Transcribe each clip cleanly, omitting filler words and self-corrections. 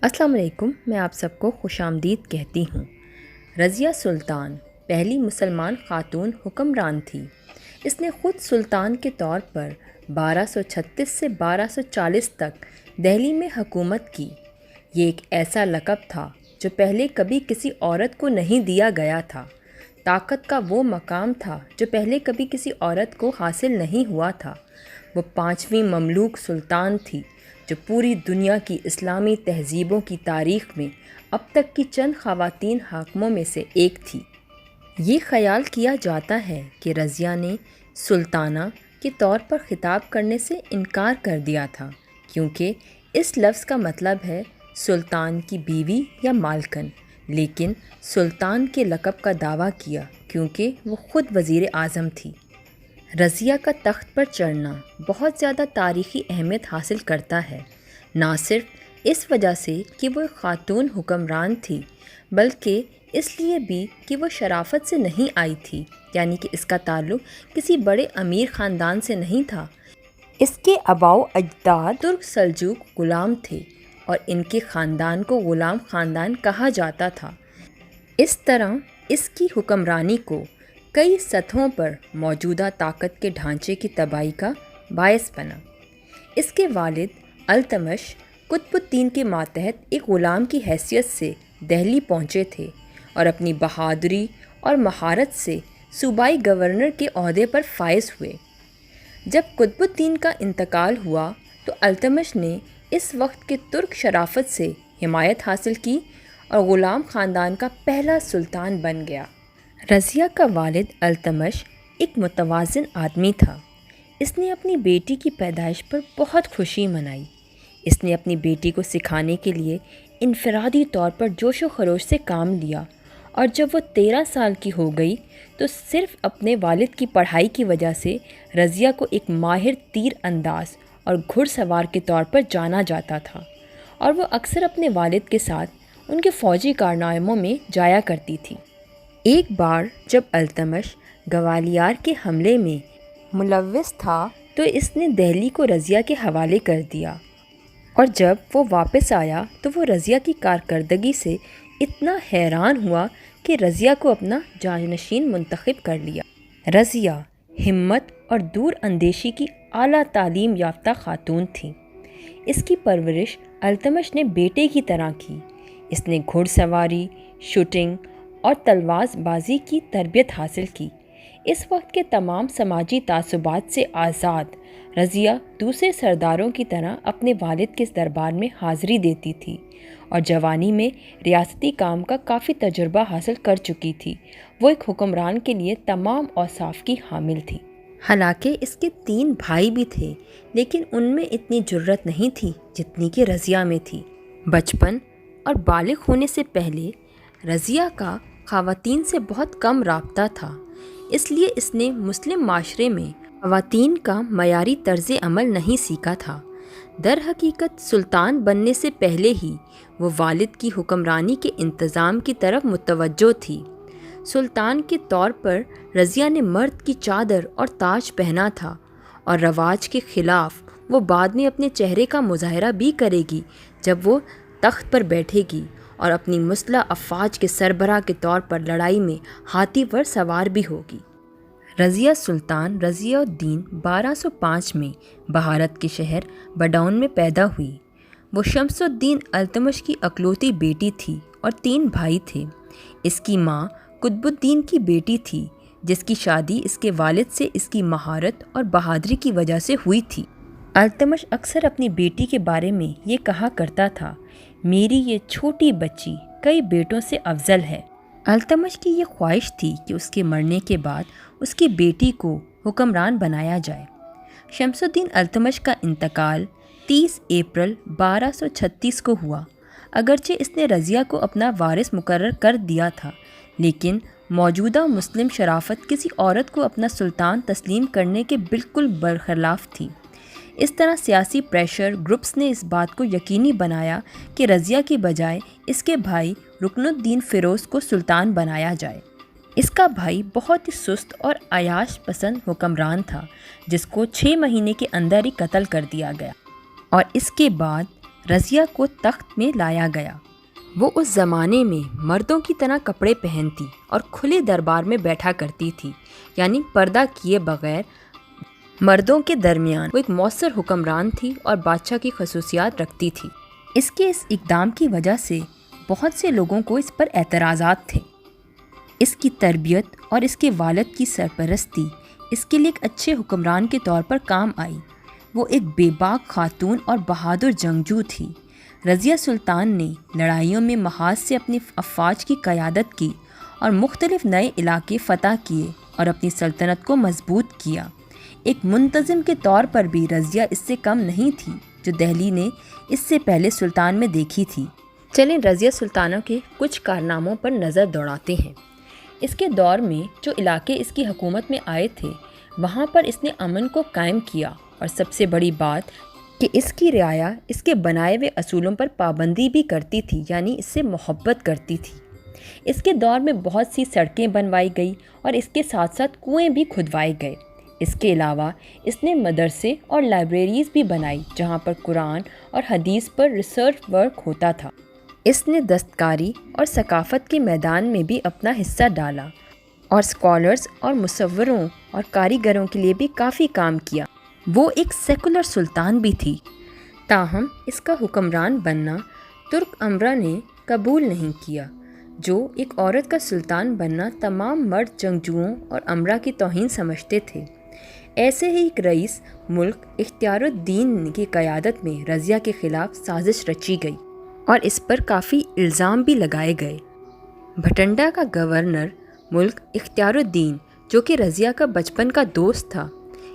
السلام علیکم، میں آپ سب کو خوش آمدید کہتی ہوں۔ رضیہ سلطان پہلی مسلمان خاتون حکمران تھی۔ اس نے خود سلطان کے طور پر 1236 سے 1240 تک دہلی میں حکومت کی۔ یہ ایک ایسا لقب تھا جو پہلے کبھی کسی عورت کو نہیں دیا گیا تھا۔ طاقت کا وہ مقام تھا جو پہلے کبھی کسی عورت کو حاصل نہیں ہوا تھا۔ وہ 5ویں مملوک سلطان تھی جو پوری دنیا کی اسلامی تہذیبوں کی تاریخ میں اب تک کی چند خواتین حاکموں میں سے ایک تھی۔ یہ خیال کیا جاتا ہے کہ رضیہ نے سلطانہ کے طور پر خطاب کرنے سے انکار کر دیا تھا، کیونکہ اس لفظ کا مطلب ہے سلطان کی بیوی یا مالکن، لیکن سلطان کے لقب کا دعویٰ کیا کیونکہ وہ خود وزیر اعظم تھی۔ رضیہ کا تخت پر چڑھنا بہت زیادہ تاریخی اہمیت حاصل کرتا ہے، نہ صرف اس وجہ سے کہ وہ ایک خاتون حکمران تھی، بلکہ اس لیے بھی کہ وہ شرافت سے نہیں آئی تھی، یعنی کہ اس کا تعلق کسی بڑے امیر خاندان سے نہیں تھا۔ اس کے آباء و اجداد ترک سلجوق غلام تھے اور ان کے خاندان کو غلام خاندان کہا جاتا تھا۔ اس طرح اس کی حکمرانی کو کئی سطحوں پر موجودہ طاقت کے ڈھانچے کی تباہی کا باعث بنا۔ اس کے والد التمش قطب الدین کے ماتحت ایک غلام کی حیثیت سے دہلی پہنچے تھے اور اپنی بہادری اور مہارت سے صوبائی گورنر کے عہدے پر فائز ہوئے۔ جب قطب الدین کا انتقال ہوا تو التمش نے اس وقت کے ترک شرافت سے حمایت حاصل کی اور غلام خاندان کا پہلا سلطان بن گیا۔ رضیہ کا والد التمش ایک متوازن آدمی تھا۔ اس نے اپنی بیٹی کی پیدائش پر بہت خوشی منائی۔ اس نے اپنی بیٹی کو سکھانے کے لیے انفرادی طور پر جوش و خروش سے کام لیا، اور جب وہ 13 سال کی ہو گئی تو صرف اپنے والد کی پڑھائی کی وجہ سے رضیہ کو ایک ماہر تیر انداز اور گھڑ سوار کے طور پر جانا جاتا تھا، اور وہ اکثر اپنے والد کے ساتھ ان کے فوجی کارناموں میں جایا کرتی تھی۔ ایک بار جب التمش گوالیار کے حملے میں ملوث تھا تو اس نے دہلی کو رضیہ کے حوالے کر دیا، اور جب وہ واپس آیا تو وہ رضیہ کی کارکردگی سے اتنا حیران ہوا کہ رضیہ کو اپنا جانشین منتخب کر لیا۔ رضیہ ہمت اور دور اندیشی کی اعلیٰ تعلیم یافتہ خاتون تھیں۔ اس کی پرورش التمش نے بیٹے کی طرح کی۔ اس نے گھڑ سواری، شوٹنگ اور تلواز بازی کی تربیت حاصل کی۔ اس وقت کے تمام سماجی تعصبات سے آزاد رضیہ دوسرے سرداروں کی طرح اپنے والد کے دربار میں حاضری دیتی تھی، اور جوانی میں ریاستی کام کا کافی تجربہ حاصل کر چکی تھی۔ وہ ایک حکمران کے لیے تمام اوصاف کی حامل تھی۔ حالانکہ اس کے 3 بھائی بھی تھے، لیکن ان میں اتنی جرت نہیں تھی جتنی کہ رضیہ میں تھی۔ بچپن اور بالغ ہونے سے پہلے رضیہ کا خواتین سے بہت کم رابطہ تھا، اس لیے اس نے مسلم معاشرے میں خواتین کا معیاری طرز عمل نہیں سیکھا تھا۔ در حقیقت سلطان بننے سے پہلے ہی وہ والد کی حکمرانی کے انتظام کی طرف متوجہ تھی۔ سلطان کے طور پر رضیہ نے مرد کی چادر اور تاج پہنا تھا، اور رواج کے خلاف وہ بعد میں اپنے چہرے کا مظاہرہ بھی کرے گی جب وہ تخت پر بیٹھے گی اور اپنی مسلح افواج کے سربراہ کے طور پر لڑائی میں ہاتھی پر سوار بھی ہوگی۔ رضیہ سلطان رضیہ الدین 1205 میں بہارت کے شہر بڈون میں پیدا ہوئی۔ وہ شمس الدین التمش کی اکلوتی بیٹی تھی اور 3 بھائی تھے۔ اس کی ماں قطب الدین کی بیٹی تھی، جس کی شادی اس کے والد سے اس کی مہارت اور بہادری کی وجہ سے ہوئی تھی۔ التمش اکثر اپنی بیٹی کے بارے میں یہ کہا کرتا تھا، میری یہ چھوٹی بچی کئی بیٹوں سے افضل ہے۔ التمش کی یہ خواہش تھی کہ اس کے مرنے کے بعد اس کی بیٹی کو حکمران بنایا جائے۔ شمس الدین التمش کا انتقال 30 اپریل 1236 کو ہوا۔ اگرچہ اس نے رضیہ کو اپنا وارث مقرر کر دیا تھا، لیکن موجودہ مسلم شرافت کسی عورت کو اپنا سلطان تسلیم کرنے کے بالکل برخلاف تھی۔ اس طرح سیاسی پریشر گروپس نے اس بات کو یقینی بنایا کہ رضیہ کی بجائے اس کے بھائی رکن الدین فیروز کو سلطان بنایا جائے۔ اس کا بھائی بہت ہی سست اور عیاش پسند حکمران تھا، جس کو 6 مہینے کے اندر ہی قتل کر دیا گیا، اور اس کے بعد رضیہ کو تخت میں لایا گیا۔ وہ اس زمانے میں مردوں کی طرح کپڑے پہنتی اور کھلے دربار میں بیٹھا کرتی تھی، یعنی پردہ کیے بغیر مردوں کے درمیان۔ وہ ایک مؤثر حکمران تھی اور بادشاہ کی خصوصیات رکھتی تھی۔ اس اقدام کی وجہ سے بہت سے لوگوں کو اس پر اعتراضات تھے۔ اس کی تربیت اور اس کے والد کی سرپرستی اس کے لیے ایک اچھے حکمران کے طور پر کام آئی۔ وہ ایک بے باک خاتون اور بہادر جنگجو تھی۔ رضیہ سلطان نے لڑائیوں میں محاذ سے اپنی افواج کی قیادت کی اور مختلف نئے علاقے فتح کیے اور اپنی سلطنت کو مضبوط کیا۔ ایک منتظم کے طور پر بھی رضیہ اس سے کم نہیں تھی جو دہلی نے اس سے پہلے سلطان میں دیکھی تھی۔ چلیں رضیہ سلطانہ کے کچھ کارناموں پر نظر دوڑاتے ہیں۔ اس کے دور میں جو علاقے اس کی حکومت میں آئے تھے وہاں پر اس نے امن کو قائم کیا، اور سب سے بڑی بات کہ اس کی رعایا اس کے بنائے ہوئے اصولوں پر پابندی بھی کرتی تھی، یعنی اس سے محبت کرتی تھی۔ اس کے دور میں بہت سی سڑکیں بنوائی گئی اور اس کے ساتھ ساتھ کنویں بھی کھدوائے گئے۔ اس کے علاوہ اس نے مدرسے اور لائبریریز بھی بنائی جہاں پر قرآن اور حدیث پر ریسرچ ورک ہوتا تھا۔ اس نے دستکاری اور ثقافت کے میدان میں بھی اپنا حصہ ڈالا اور اسکالرز اور مصوروں اور کاریگروں کے لیے بھی کافی کام کیا۔ وہ ایک سیکولر سلطان بھی تھی، تاہم اس کا حکمران بننا ترک امرا نے قبول نہیں کیا۔ جو ایک عورت کا سلطان بننا تمام مرد جنگجوؤں اور امرا کی توہین سمجھتے تھے۔ ایسے ہی ایک رئیس ملک اختیار الدین کی قیادت میں رضیہ کے خلاف سازش رچی گئی اور اس پر کافی الزام بھی لگائے گئے۔ بھٹنڈا کا گورنر ملک اختیار الدین، جو کہ رضیہ کا بچپن کا دوست تھا،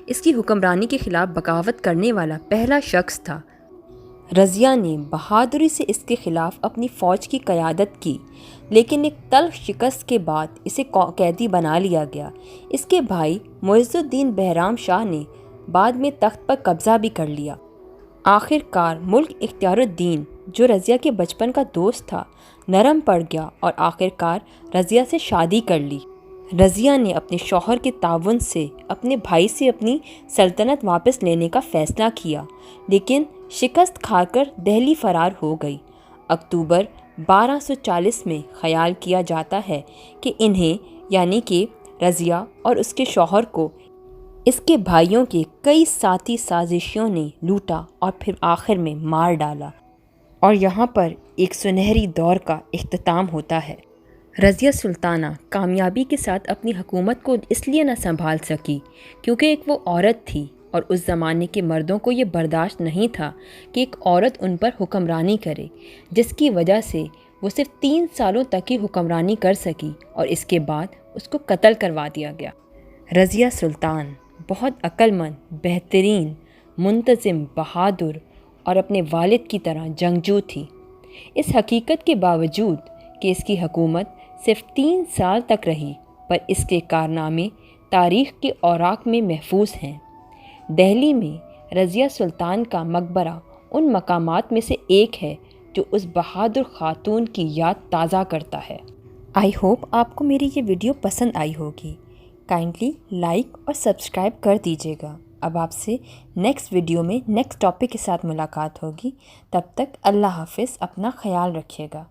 اس کی حکمرانی کے خلاف بغاوت کرنے والا پہلا شخص تھا۔ رضیہ نے بہادری سے اس کے خلاف اپنی فوج کی قیادت کی، لیکن ایک تلخ شکست کے بعد اسے قیدی بنا لیا گیا۔ اس کے بھائی معز الدین بہرام شاہ نے بعد میں تخت پر قبضہ بھی کر لیا۔ آخر کار ملک اختیار الدین، جو رضیہ کے بچپن کا دوست تھا، نرم پڑ گیا اور آخر کار رضیہ سے شادی کر لی۔ رضیہ نے اپنے شوہر کے تعاون سے اپنے بھائی سے اپنی سلطنت واپس لینے کا فیصلہ کیا، لیکن شکست کھا کر دہلی فرار ہو گئی۔ اکتوبر 1240 میں خیال کیا جاتا ہے کہ انہیں یعنی کہ رضیہ اور اس کے شوہر کو اس کے بھائیوں کے کئی ساتھی سازشیوں نے لوٹا اور پھر آخر میں مار ڈالا، اور یہاں پر ایک سنہری دور کا اختتام ہوتا ہے۔ رضیہ سلطانہ کامیابی کے ساتھ اپنی حکومت کو اس لیے نہ سنبھال سکی کیونکہ ایک وہ عورت تھی، اور اس زمانے کے مردوں کو یہ برداشت نہیں تھا کہ ایک عورت ان پر حکمرانی کرے، جس کی وجہ سے وہ صرف 3 سالوں تک ہی حکمرانی کر سکی اور اس کے بعد اس کو قتل کروا دیا گیا۔ رضیہ سلطان بہت عقل مند، بہترین، منتظم، بہادر اور اپنے والد کی طرح جنگجو تھی۔ اس حقیقت کے باوجود کہ اس کی حکومت صرف 3 سال تک رہی، پر اس کے کارنامے تاریخ کے اوراق میں محفوظ ہیں۔ دہلی میں رضیہ سلطان کا مقبرہ ان مقامات میں سے ایک ہے جو اس بہادر خاتون کی یاد تازہ کرتا ہے۔ آئی ہوپ آپ کو میری یہ ویڈیو پسند آئی ہوگی۔ کائنڈلی لائک اور سبسکرائب کر دیجیے گا۔ اب آپ سے نیکسٹ ویڈیو میں نیکسٹ ٹاپک کے ساتھ ملاقات ہوگی۔ تب تک اللہ حافظ، اپنا خیال رکھیے گا۔